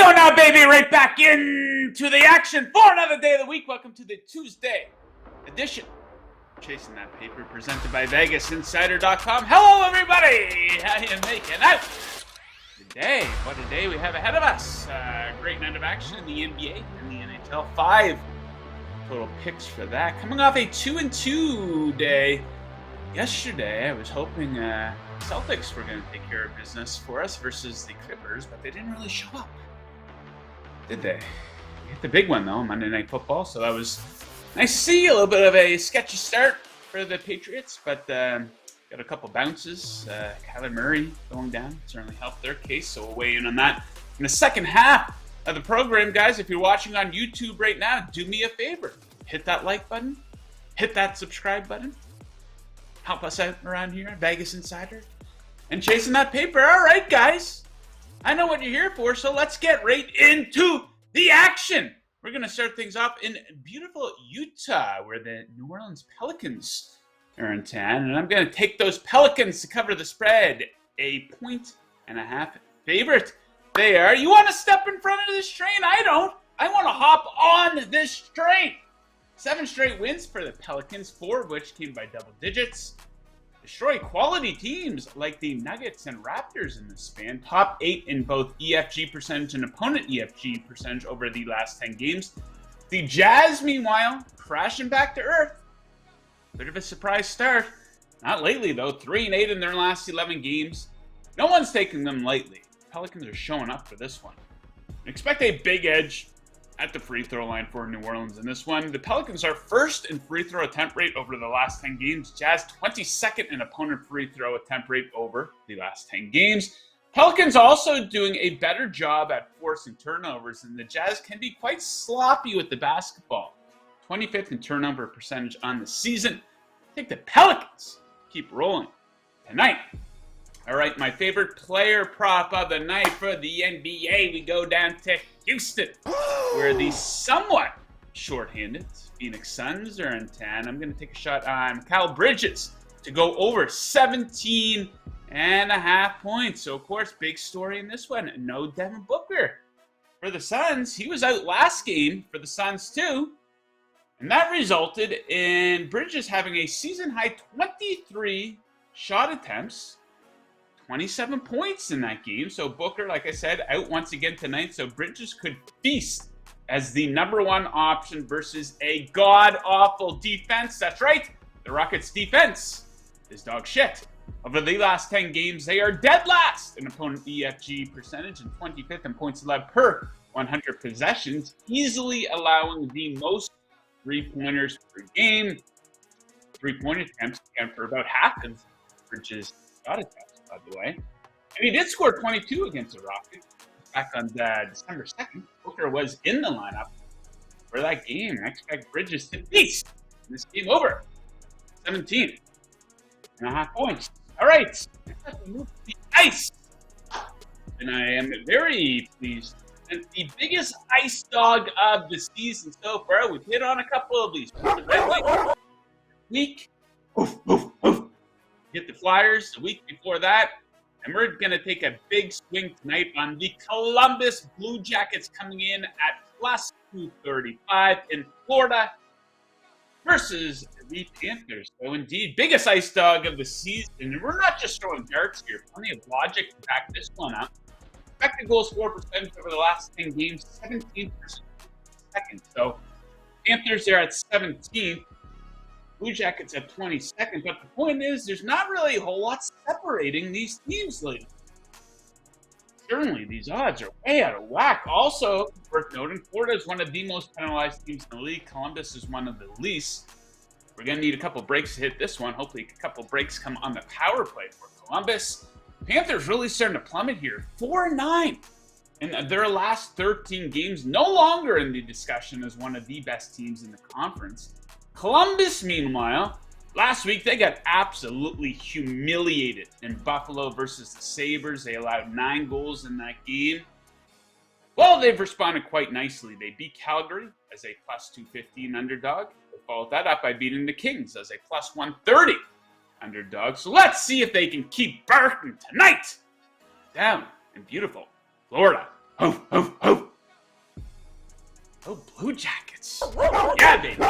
go now, baby. Right back into the action for another day of the week. Welcome to the Tuesday edition. Chasing that paper presented by VegasInsider.com. Hello, everybody. How you making out today? What a day we have ahead of us. Great night of action in the NBA and the NHL. 5 total picks for that. Coming off a 2-2 day. Yesterday, I was hoping Celtics were going to take care of business for us versus the Clippers, but they didn't really show up, did they? We hit the big one, though, Monday Night Football, so that was nice to see. A little bit of a sketchy start for the Patriots, but got a couple bounces. Kyler Murray going down certainly helped their case, so we'll weigh in on that in the second half of the program. Guys, if you're watching on YouTube right now, do me a favor. Hit that like button. Hit that subscribe button. Help us out around here at Vegas Insider. And chasing that paper. All right, guys. I know what you're here for, so let's get right into the action. We're going to start things off in beautiful Utah, where the New Orleans Pelicans are in town. And I'm going to take those Pelicans to cover the spread. 1.5 favorite they are. You want to step in front of this train? I don't. I want to hop on this train. 7 straight wins for the Pelicans, 4 of which came by double digits. Destroy quality teams like the Nuggets and Raptors in this span. Top 8 in both EFG percentage and opponent EFG percentage over the last 10 games. The Jazz, meanwhile, crashing back to earth. Bit of a surprise start. Not lately, though. 3-8 in their last 11 games. No one's taking them lightly. Pelicans are showing up for this one. Expect a big edge at the free throw line for New Orleans in this one. The Pelicans are first in free throw attempt rate over the last 10 games. Jazz 22nd in opponent free throw attempt rate over the last 10 games. Pelicans also doing a better job at forcing turnovers, and the Jazz can be quite sloppy with the basketball. 25th in turnover percentage on the season. I think the Pelicans keep rolling tonight. All right, my favorite player prop of the night for the NBA. We go down to Houston, where the somewhat shorthanded Phoenix Suns are in town. I'm going to take a shot on Mikal Bridges to go over 17.5 points. So, of course, big story in this one. No Devin Booker for the Suns. He was out last game for the Suns, too. And that resulted in Bridges having a season-high 23 shot attempts. 27 points in that game. So Booker, like I said, out once again tonight. So Bridges could feast as the number 1 option versus a god-awful defense. That's right. The Rockets' defense is dog shit. Over the last 10 games, they are dead last in opponent EFG percentage and 25th in points allowed per 100 possessions, easily allowing the most three-pointers per game. Three-point attempts account for about half of Bridges' shot attempts, by the way. And he did score 22 against the Rockets back on December 2nd. Booker was in the lineup for that game. I expect Bridges to feast in this game over 17.5 points. All right, let's move to the ice. And I am very pleased. And the biggest ice dog of the season so far. We've hit on a couple of these. Week. Oof, oof, oof. Hit the Flyers the week before that. And we're going to take a big swing tonight on the Columbus Blue Jackets coming in at plus 235 in Florida versus the Panthers. So indeed, biggest ice dog of the season. And we're not just throwing darts here. Plenty of logic to back this one up. Expected goal score percentage over the last 10 games, 17% second. So Panthers are at 17th. Blue Jackets at 22nd, but the point is there's not really a whole lot separating these teams lately. Certainly, these odds are way out of whack. Also, worth noting, Florida is one of the most penalized teams in the league. Columbus is one of the least. We're going to need a couple breaks to hit this one. Hopefully, a couple breaks come on the power play for Columbus. Panthers really starting to plummet here. 4-9 in their last 13 games. No longer in the discussion as one of the best teams in the conference. Columbus, meanwhile, last week they got absolutely humiliated in Buffalo versus the Sabres. They allowed 9 goals in that game. Well, they've responded quite nicely. They beat Calgary as a plus 215 underdog. They followed that up by beating the Kings as a plus 130 underdog. So let's see if they can keep barking tonight down in beautiful Florida. Ho, ho, ho. Oh, Blue Jackets. Yeah, baby.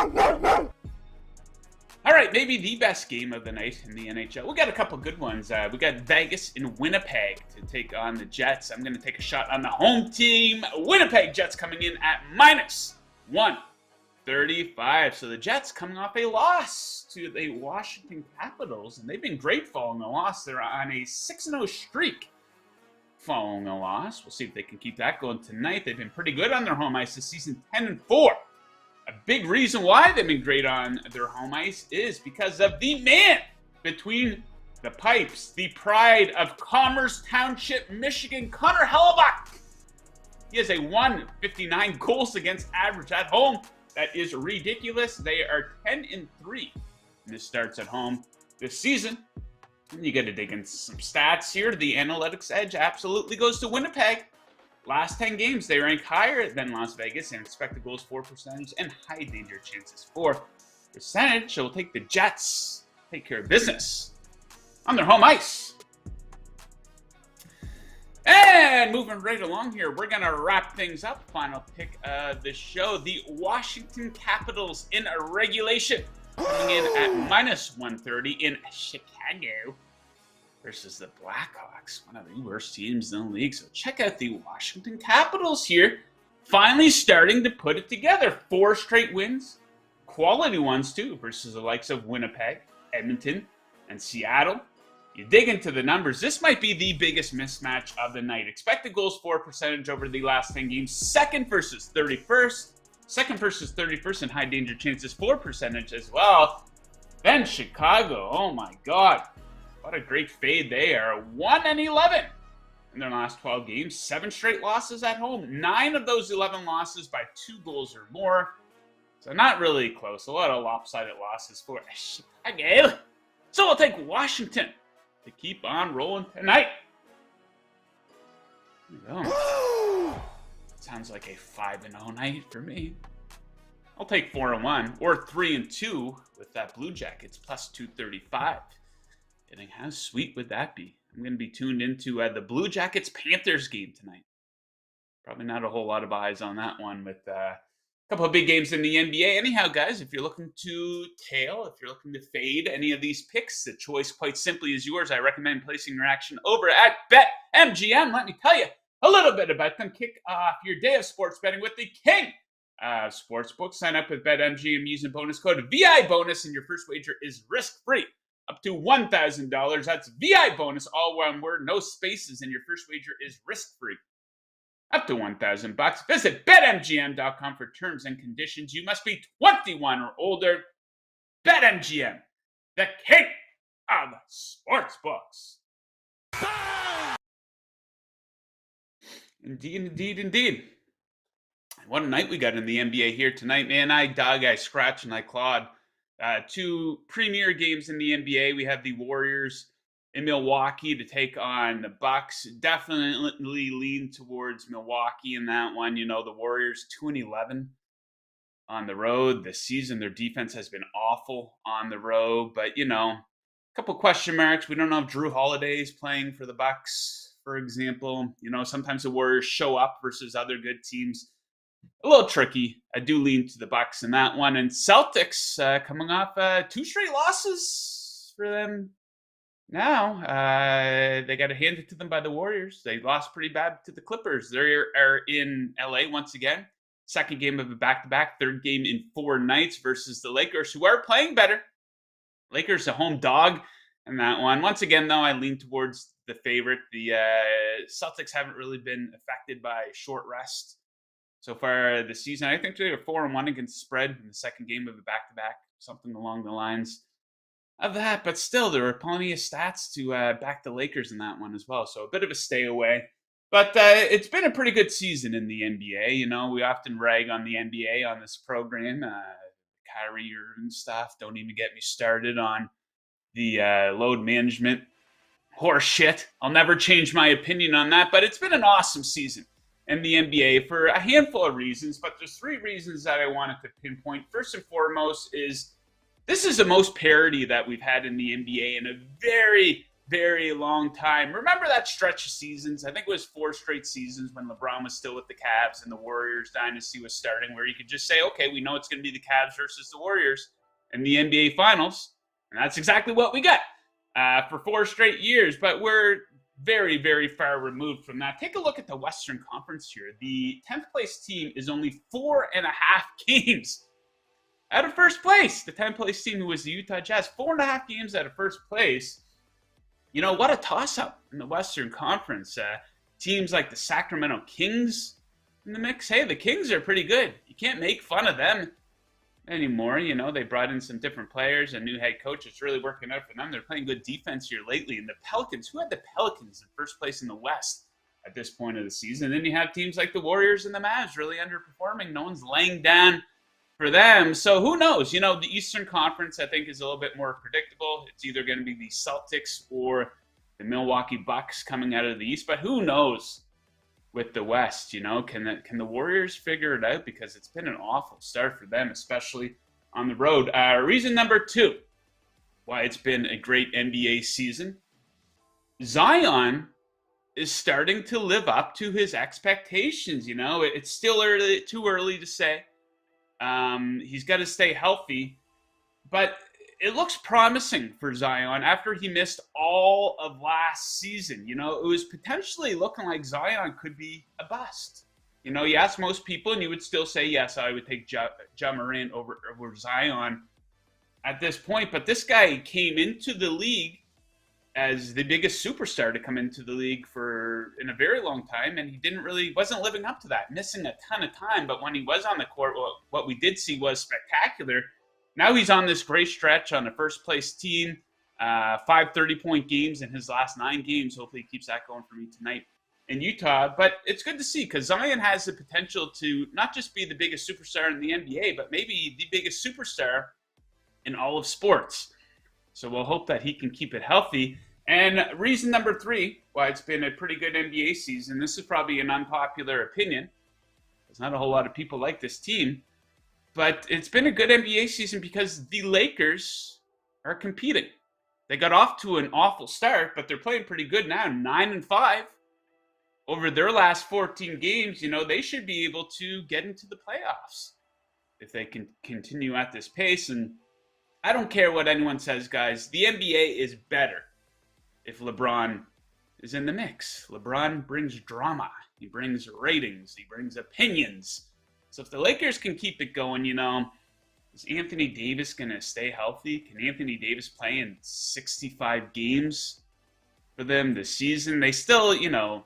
All right, maybe the best game of the night in the NHL. We got a couple good ones. We got Vegas in Winnipeg to take on the Jets. I'm going to take a shot on the home team. Winnipeg Jets coming in at -135. So the Jets coming off a loss to the Washington Capitals, and they've been great following a loss. They're on a 6-0 streak following a loss. We'll see if they can keep that going tonight. They've been pretty good on their home ice this season, 10-4. A big reason why they've been great on their home ice is because of the man between the pipes, the pride of Commerce Township, Michigan, Connor Hellebuck. He has a 159 goals against average at home. That is ridiculous. They are 10-3 in the starts at home this season. And you got to dig into some stats here. The analytics edge absolutely goes to Winnipeg. Last 10 games, they rank higher than Las Vegas in expected goals for percentage and high danger chances for percentage. So we'll take the Jets, take care of business on their home ice. And moving right along here, we're going to wrap things up. Final pick of the show, the Washington Capitals in regulation, coming in at -130 in Chicago versus the Blackhawks, one of the worst teams in the league. So check out the Washington Capitals here, finally starting to put it together. 4 straight wins, quality ones too, versus the likes of Winnipeg, Edmonton, and Seattle. You dig into the numbers, this might be the biggest mismatch of the night. Expected goals for percentage over the last 10 games, second versus 31st in high danger chances for percentage as well. Then Chicago, oh my God. What a great fade they are. 1-11 in their last 12 games. 7 straight losses at home. 9 of those 11 losses by 2 goals or more. So not really close. A lot of lopsided losses for Chicago. So we'll take Washington to keep on rolling tonight. There we go. Sounds like a 5-0 night for me. I'll take 4-1 or 3-2 with that Blue Jackets plus 235. Getting how sweet would that be? I'm going to be tuned into the Blue Jackets-Panthers game tonight. Probably not a whole lot of eyes on that one with a couple of big games in the NBA. Anyhow, guys, if you're looking to tail, if you're looking to fade any of these picks, the choice quite simply is yours. I recommend placing your action over at BetMGM. Let me tell you a little bit about them. Kick off your day of sports betting with the king of sportsbooks. Sign up with BetMGM using bonus code VIBONUS, and your first wager is risk-free. Up to $1,000. That's VI bonus, all one word, no spaces, and your first wager is risk-free. Up to $1,000. Visit BetMGM.com for terms and conditions. You must be 21 or older. BetMGM, the king of sportsbooks. Indeed. What a night we got in the NBA here tonight, man. I dug, I scratched, and I clawed. 2 premier games in the NBA. We have the Warriors in Milwaukee to take on the Bucks. Definitely lean towards Milwaukee in that one. You know, the Warriors 2-11 on the road this season. Their defense has been awful on the road, but you know, a couple question marks. We don't know if Drew Holiday is playing for the Bucks, for example. You know, sometimes the Warriors show up versus other good teams. A little tricky. I do lean to the Bucks in that one. And Celtics coming off 2 straight losses for them now. They got handed to them by the Warriors. They lost pretty bad to the Clippers. They are in LA once again. Second game of a back-to-back. Third game in 4 nights versus the Lakers, who are playing better. Lakers a home dog in that one. Once again, though, I lean towards the favorite. The Celtics haven't really been affected by short rest so far this season. I think they are 4-1 against the spread in the second game of a back-to-back, something along the lines of that. But still, there are plenty of stats to back the Lakers in that one as well. So a bit of a stay away. But it's been a pretty good season in the NBA. You know, we often rag on the NBA on this program. Kyrie Irving stuff. Don't even get me started on the load management horse shit. I'll never change my opinion on that. But it's been an awesome season in the NBA for a handful of reasons, but there's 3 reasons that I wanted to pinpoint. First and foremost is this is the most parity that we've had in the NBA in a very, very long time. Remember that stretch of seasons? I think it was 4 straight seasons when LeBron was still with the Cavs and the Warriors dynasty was starting, where you could just say, okay, we know it's going to be the Cavs versus the Warriors in the NBA Finals. And that's exactly what we got for 4 straight years. But we're very, very far removed from that. Take a look at the Western Conference here. The 10th place team is only 4.5 games out of first place. The 10th place team, who was the Utah Jazz, 4.5 games out of first place. You know, what a toss-up in the Western Conference. Teams like the Sacramento Kings in the mix. Hey, the Kings are pretty good. You can't make fun of them anymore. You know, they brought in some different players, a new head coach. It's really working out for them. They're playing good defense here lately. And the Pelicans, who had the Pelicans in first place in the West at this point of the season? And then you have teams like the Warriors and the Mavs really underperforming. No one's laying down for them. So who knows? You know, the Eastern Conference, I think, is a little bit more predictable. It's either going to be the Celtics or the Milwaukee Bucks coming out of the East. But who knows with the West? You know, can the Warriors figure it out? Because it's been an awful start for them, especially on the road. Reason number 2 why it's been a great NBA season: Zion is starting to live up to his expectations. You know, it's still too early to say. He's got to stay healthy, but it looks promising for Zion after he missed all of last season. You know, it was potentially looking like Zion could be a bust. You know, you ask most people and you would still say, yes, I would take Ja Morant over Zion at this point. But this guy came into the league as the biggest superstar to come into the league in a very long time, and he wasn't living up to that, missing a ton of time. But when he was on the court, what we did see was spectacular. Now he's on this great stretch on a first-place team, 5 30-point games in his last 9 games. Hopefully he keeps that going for me tonight in Utah. But it's good to see, because Zion has the potential to not just be the biggest superstar in the NBA, but maybe the biggest superstar in all of sports. So we'll hope that he can keep it healthy. And reason number 3 why it's been a pretty good NBA season, this is probably an unpopular opinion. There's not a whole lot of people like this team. But it's been a good NBA season because the Lakers are competing. They got off to an awful start, but they're playing pretty good now, 9-5. Over their last 14 games, you know, they should be able to get into the playoffs if they can continue at this pace. And I don't care what anyone says, guys. The NBA is better if LeBron is in the mix. LeBron brings drama. He brings ratings. He brings opinions. So if the Lakers can keep it going, you know, is Anthony Davis going to stay healthy? Can Anthony Davis play in 65 games for them this season? They still, you know,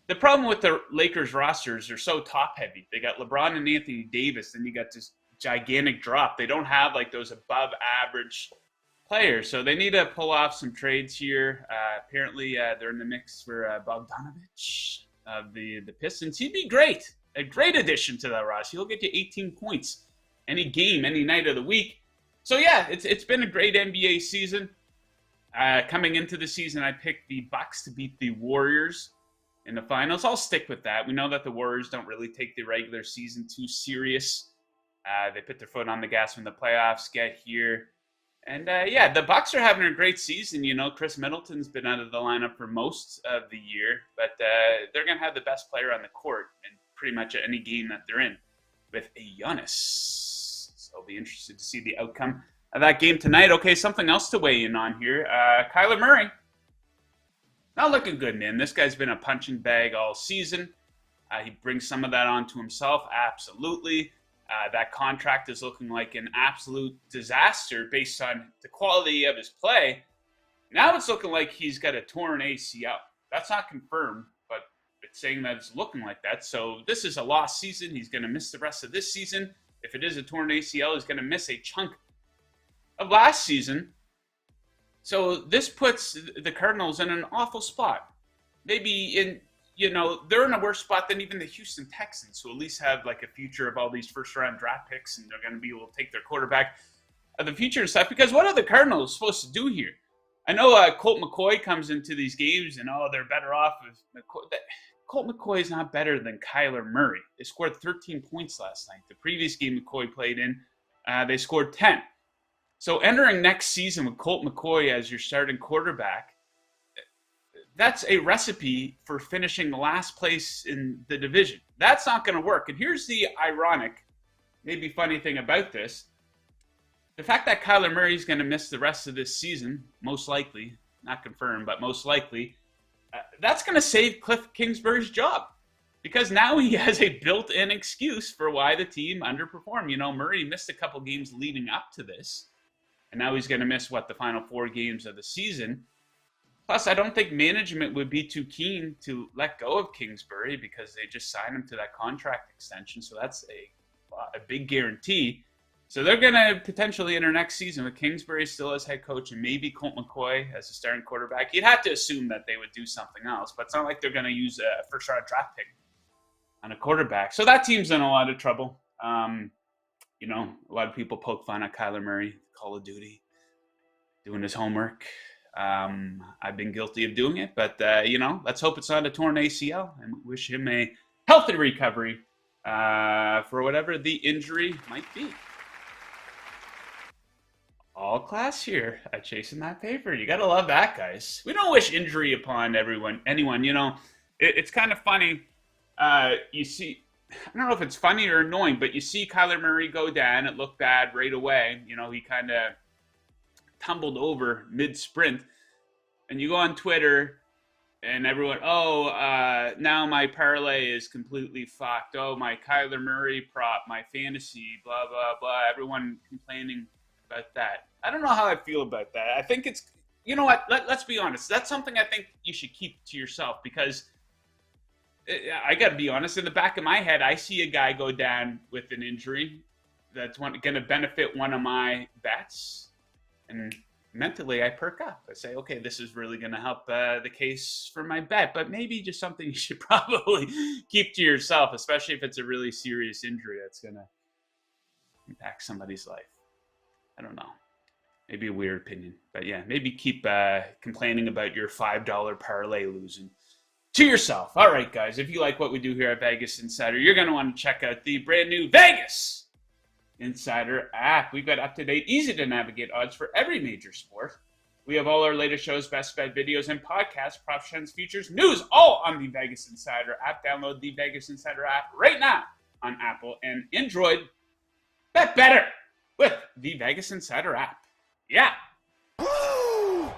the problem with the Lakers rosters, they're so top-heavy. They got LeBron and Anthony Davis, and you got this gigantic drop. They don't have, like, those above-average players. So they need to pull off some trades here. Apparently, they're in the mix for Bogdanovich of the Pistons. He'd be great. A great addition to that roster. He'll get you 18 points any game, any night of the week. So, yeah, it's been a great NBA season. Coming into the season, I picked the Bucks to beat the Warriors in the finals. I'll stick with that. We know that the Warriors don't really take the regular season too serious. They put their foot on the gas when the playoffs get here. And, yeah, the Bucks are having a great season. You know, Chris Middleton's been out of the lineup for most of the year. But they're going to have the best player on the court in pretty much any game that they're in with a Giannis. So I'll be interested to see the outcome of that game tonight. Okay, something else to weigh in on here. Kyler Murray. Not looking good, man. This guy's been a punching bag all season. He brings some of that onto himself, absolutely. That contract is looking like an absolute disaster based on the quality of his play. Now it's looking like he's got a torn ACL. That's not confirmed, but it's saying that it's looking like that. So this is a lost season. He's going to miss the rest of this season. If it is a torn ACL, he's going to miss a chunk of last season. So this puts the Cardinals in an awful spot. Maybe in, you know, they're in a worse spot than even the Houston Texans, who at least have like a future of all these first-round draft picks, and they're going to be able to take their quarterback of the future and stuff. Because what are the Cardinals supposed to do here? I know Colt McCoy comes into these games, and they're better off with McCoy. Colt McCoy is not better than Kyler Murray. They scored 13 points last night. The previous game McCoy played in, they scored 10. So entering next season with Colt McCoy as your starting quarterback, that's a recipe for finishing last place in the division. That's not going to work. And here's the ironic, maybe funny thing about this. The fact that Kyler Murray is going to miss the rest of this season, most likely, not confirmed, but most likely, that's going to save Cliff Kingsbury's job. Because now he has a built-in excuse for why the team underperformed. You know, Murray missed a couple games leading up to this. And now he's going to miss, the final 4 games of the season. Plus, I don't think management would be too keen to let go of Kingsbury because they just signed him to that contract extension. So that's a big guarantee. So they're going to potentially enter next season with Kingsbury still as head coach and maybe Colt McCoy as a starting quarterback. You'd have to assume that they would do something else, but it's not like they're going to use a first-round draft pick on a quarterback. So that team's in a lot of trouble. You know, a lot of people poke fun at Kyler Murray, Call of Duty, doing his homework. I've been guilty of doing it, but, you know, let's hope it's not a torn ACL and wish him a healthy recovery for whatever the injury might be. All class here at Chasing That Paper. You got to love that, guys. We don't wish injury upon anyone. You know, it's kind of funny. You see, I don't know if it's funny or annoying, but you see Kyler Murray go down. It looked bad right away. You know, he kind of tumbled over mid-sprint. And you go on Twitter and everyone, now my parlay is completely fucked. Oh, my Kyler Murray prop, my fantasy, blah, blah, blah. Everyone complaining about that. I don't know how I feel about that. I think it's, you know what, let's be honest. That's something I think you should keep to yourself because I got to be honest. In the back of my head, I see a guy go down with an injury that's going to benefit one of my bets. And mentally, I perk up. I say, okay, this is really going to help the case for my bet. But maybe just something you should probably keep to yourself, especially if it's a really serious injury that's going to impact somebody's life. I don't know. Maybe a weird opinion. But yeah, maybe keep complaining about your $5 parlay losing to yourself. All right, guys, if you like what we do here at Vegas Insider, you're going to want to check out the brand new Vegas Insider app. We've got up-to-date, easy-to-navigate odds for every major sport. We have all our latest shows, best bet videos, and podcasts, props, trends, features, news, all on the Vegas Insider app. Download the Vegas Insider app right now on Apple and Android. Bet better with the Vegas Insider app. Yeah. Woo!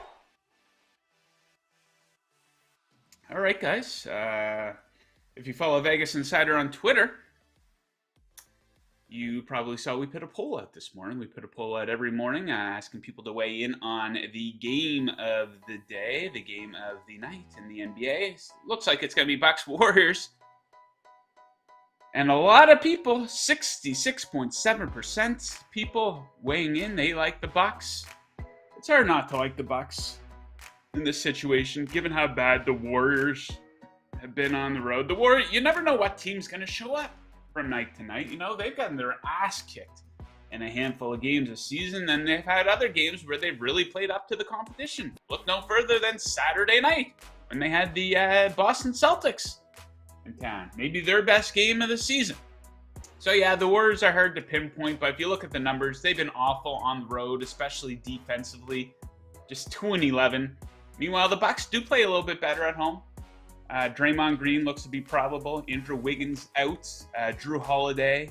All right, guys. If you follow Vegas Insider on Twitter, you probably saw we put a poll out this morning. We put a poll out every morning asking people to weigh in on the game of the day, the game of the night in the NBA. Looks like it's going to be Bucks Warriors. And a lot of people, 66.7% people weighing in, they like the Bucks. It's hard not to like the Bucks in this situation, given how bad the Warriors have been on the road. The Warriors, you never know what team's going to show up from night to night. You know, they've gotten their ass kicked in a handful of games this season, and they've had other games where they've really played up to the competition. Look no further than Saturday night when they had the Boston Celtics in town. Maybe their best game of the season. So yeah, the Warriors are hard to pinpoint, but if you look at the numbers, they've been awful on the road, especially defensively. Just 2-11. Meanwhile, the Bucks do play a little bit better at home. Draymond Green looks to be probable. Andrew Wiggins out. Drew Holiday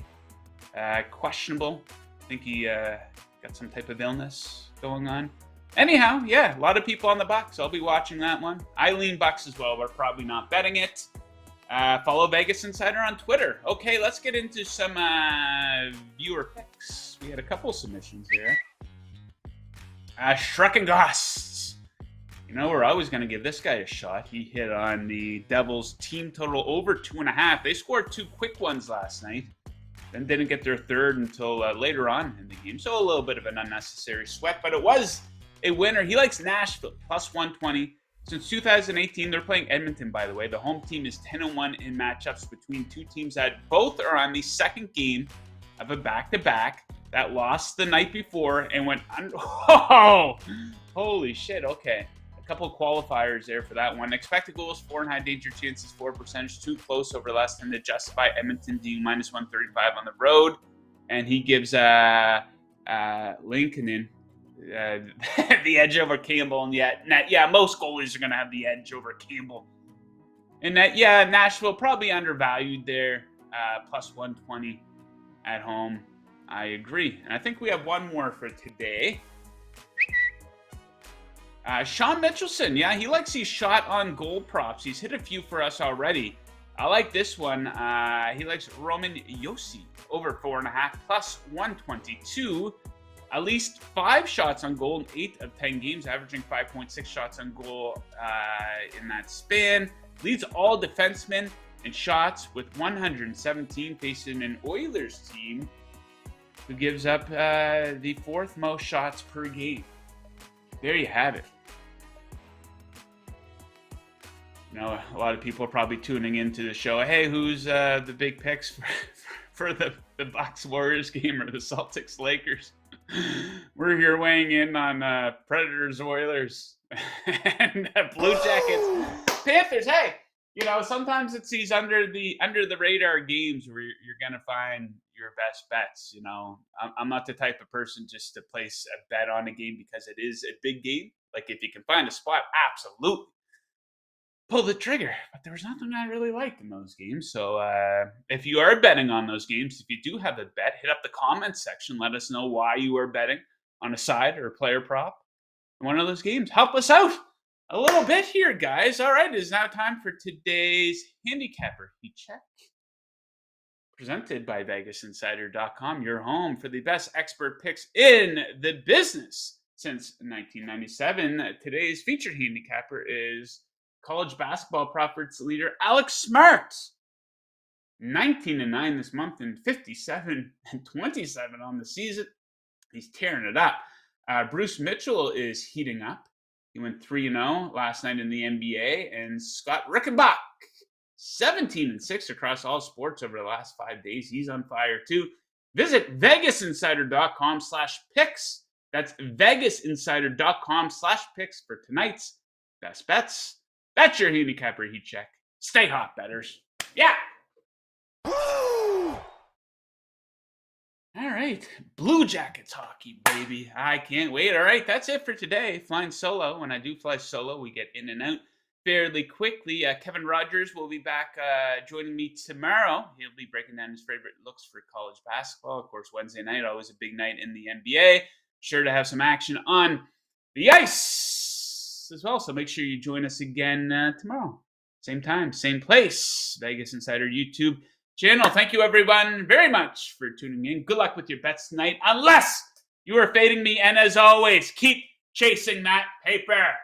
questionable. I think he got some type of illness going on. Anyhow, yeah, a lot of people on the Bucks. I'll be watching that one. I lean Bucks as well. We're probably not betting it. Follow Vegas Insider on Twitter. Okay, let's get into some viewer picks. We had a couple submissions here. Schreckengost. You know, we're always going to give this guy a shot. He hit on the Devils team total over 2.5. They scored 2 quick ones last night, then didn't get their third until later on in the game. So a little bit of an unnecessary sweat, but it was a winner. He likes Nashville, plus 120. Since 2018, they're playing Edmonton, by the way. The home team is 10-1 in matchups between two teams that both are on the second game of a back-to-back that lost the night before and went oh, holy shit, okay. Couple qualifiers there for that one. Expected goals, 4 and high danger chances, 4%, too close over less than to justify Edmonton being minus 135 on the road. And he gives Lincoln the edge over Campbell and net. Yeah, most goalies are going to have the edge over Campbell. And that, yeah, Nashville probably undervalued there, plus 120 at home. I agree. And I think we have one more for today. Sean Mitchelson, yeah, he likes these shot on goal props. He's hit a few for us already. I like this one. He likes Roman Josi over 4.5 plus 122. At least 5 shots on goal in 8 of 10 games, averaging 5.6 shots on goal in that span. Leads all defensemen in shots with 117, facing an Oilers team who gives up the 4th most shots per game. There you have it. You know, a lot of people are probably tuning into the show. Hey, who's the big picks for the Bucks Warriors game or the Celtics Lakers? We're here weighing in on Predators Oilers and Blue Jackets Panthers. Hey, you know, sometimes it's these under the radar games where you're gonna find your best bets. You know, I'm not the type of person just to place a bet on a game because it is a big game. Like, if you can find a spot, absolutely pull the trigger. But there was nothing I really liked in those games. So if you are betting on those games, if you do have a bet, hit up the comments section. Let us know why you are betting on a side or a player prop in one of those games. Help us out a little bit here, guys. All right, it is now time for today's Handicapper Heat Check. Presented by VegasInsider.com, your home for the best expert picks in the business since 1997. Today's featured handicapper is college basketball profits leader Alex Smart. 19-9 this month and 57-27 on the season. He's tearing it up. Bruce Mitchell is heating up. He went 3-0 last night in the NBA. And Scott Rickenbach, 17-6 across all sports over the last 5 days. He's on fire too. Visit VegasInsider.com/picks. That's VegasInsider.com/picks for tonight's best bets. That's your handicapper heat check. Stay hot, bettors. Yeah. All right. Blue Jackets hockey, baby. I can't wait. All right. That's it for today. Flying solo. When I do fly solo, we get in and out fairly quickly. Kevin Rogers will be back joining me tomorrow. He'll be breaking down his favorite looks for college basketball. Of course, Wednesday night, always a big night in the NBA. Sure to have some action on the ice as well. So make sure you join us again tomorrow. Same time, same place. Vegas Insider YouTube channel. Thank you, everyone, very much for tuning in. Good luck with your bets tonight, unless you are fading me. And as always, keep chasing that paper.